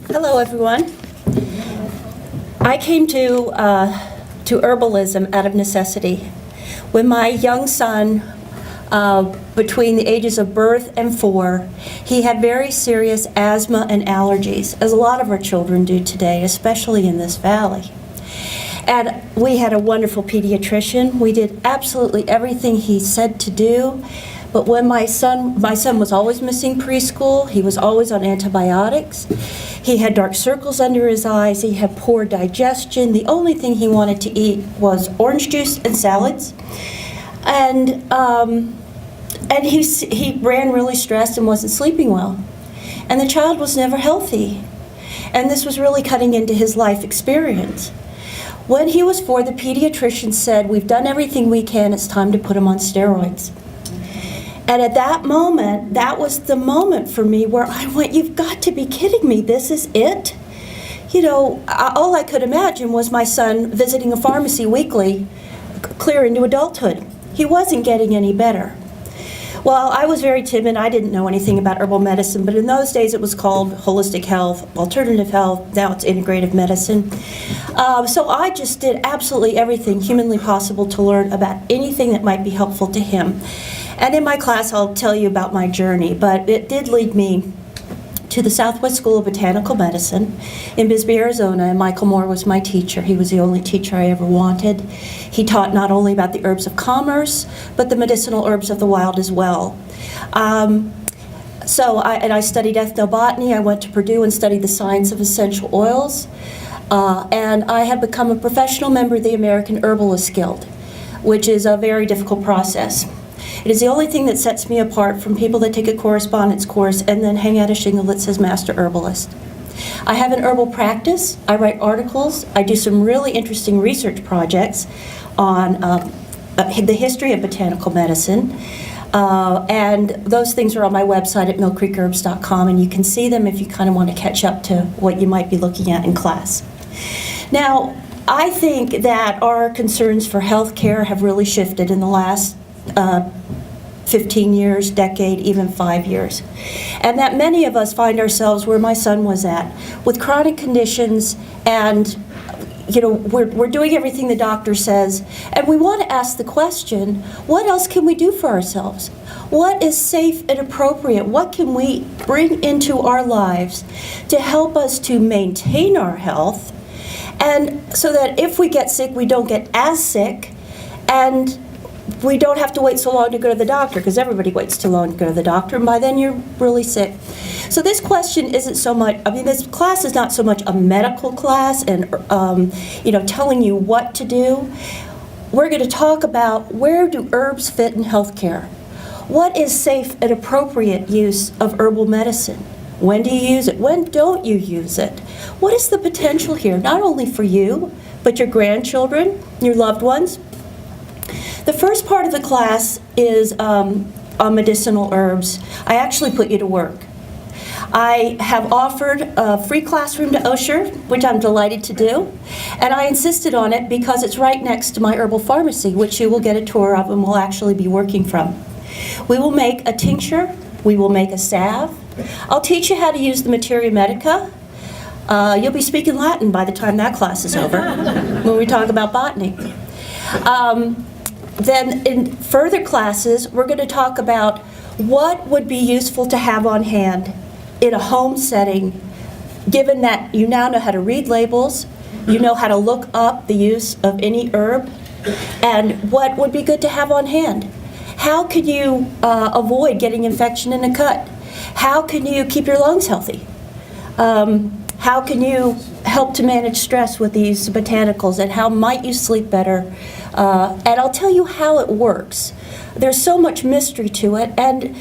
Hello, everyone. I came to herbalism out of necessity. When my young son, between the ages of birth and 4, he had very serious asthma and allergies, as a lot of our children do today, especially in this valley. And we had a wonderful pediatrician. We did absolutely everything he said to do. But when my son was always missing preschool, he was always on antibiotics. He had dark circles under his eyes. He had poor digestion. The only thing he wanted to eat was orange juice and salads. And he ran really stressed and wasn't sleeping well. And the child was never healthy. And this was really cutting into his life experience. When he was 4, the pediatrician said, "We've done everything we can. It's time to put him on steroids." And at that moment, that was the moment for me where I went, "You've got to be kidding me. This is it?" You know, all I could imagine was my son visiting a pharmacy weekly, clear into adulthood. He wasn't getting any better. Well, I was very timid. I didn't know anything about herbal medicine, but in those days it was called holistic health, alternative health. Now it's integrative medicine. So I just did absolutely everything humanly possible to learn about anything that might be helpful to him. And in my class, I'll tell you about my journey, but it did lead me to the Southwest School of Botanical Medicine in Bisbee, Arizona, and Michael Moore was my teacher. He was the only teacher I ever wanted. He taught not only about the herbs of commerce, but the medicinal herbs of the wild as well. I studied ethnobotany. I went to Purdue and studied the science of essential oils. And I have become a professional member of the American Herbalist Guild, which is a very difficult process. It is the only thing that sets me apart from people that take a correspondence course and then hang out a shingle that says Master Herbalist. I have an herbal practice. I write articles. I do some really interesting research projects on the history of botanical medicine. And those things are on my website at millcreekherbs.com, and you can see them if you kind of want to catch up to what you might be looking at in class. Now, I think that our concerns for health care have really shifted in the last 15 years, decade, even 5 years. And that many of us find ourselves where my son was at, with chronic conditions, and we're doing everything the doctor says, and we want to ask the question, what else can we do for ourselves? What is safe and appropriate? What can we bring into our lives to help us to maintain our health, and so that if we get sick, we don't get as sick, and we don't have to wait so long to go to the doctor, because everybody waits too long to go to the doctor, and by then you're really sick. So this question isn't so much, this class is not so much a medical class and, telling you what to do. We're going to talk about, where do herbs fit in healthcare? What is safe and appropriate use of herbal medicine? When do you use it? When don't you use it? What is the potential here, not only for you, but your grandchildren, your loved ones? The first part of the class is on medicinal herbs. I actually put you to work. I have offered a free classroom to OSHER, which I'm delighted to do, and I insisted on it because it's right next to my herbal pharmacy, which you will get a tour of and will actually be working from. We will make a tincture. We will make a salve. I'll teach you how to use the Materia Medica. You'll be speaking Latin by the time that class is over, when we talk about botany. Then in further classes, we're going to talk about what would be useful to have on hand in a home setting, given that you now know how to read labels, you know how to look up the use of any herb, and what would be good to have on hand. How could you avoid getting infection in a cut? How can you keep your lungs healthy? How can you help to manage stress with these botanicals, and how might you sleep better? And I'll tell you how it works. There's so much mystery to it, and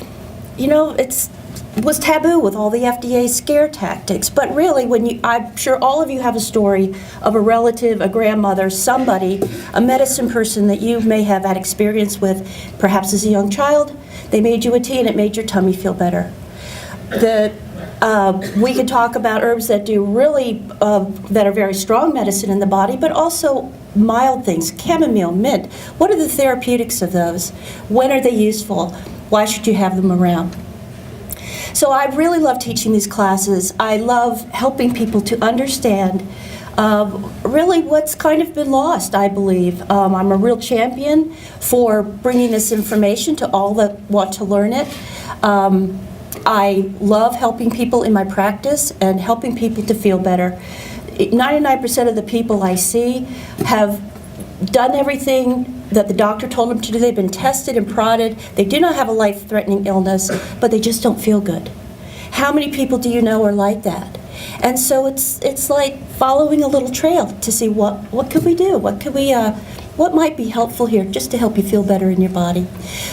it was taboo with all the FDA scare tactics. But really, I'm sure all of you have a story of a relative, a grandmother, somebody, a medicine person that you may have had experience with, perhaps as a young child. They made you a tea and it made your tummy feel better. We could talk about herbs that do really, that are very strong medicine in the body, but also mild things, chamomile, mint. What are the therapeutics of those? When are they useful? Why should you have them around? So I really love teaching these classes. I love helping people to understand really what's kind of been lost, I believe. I'm a real champion for bringing this information to all that want to learn it. I love helping people in my practice and helping people to feel better. 99% of the people I see have done everything that the doctor told them to do. They've been tested and prodded. They do not have a life-threatening illness, but they just don't feel good. How many people do you know are like that? And so it's like following a little trail to see what could we do? What might be helpful here just to help you feel better in your body.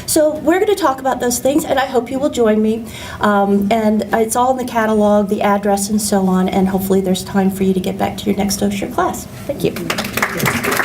So we're going to talk about those things, and I hope you will join me. And it's all in the catalog, the address, and so on, and hopefully there's time for you to get back to your next OSHER class. Thank you.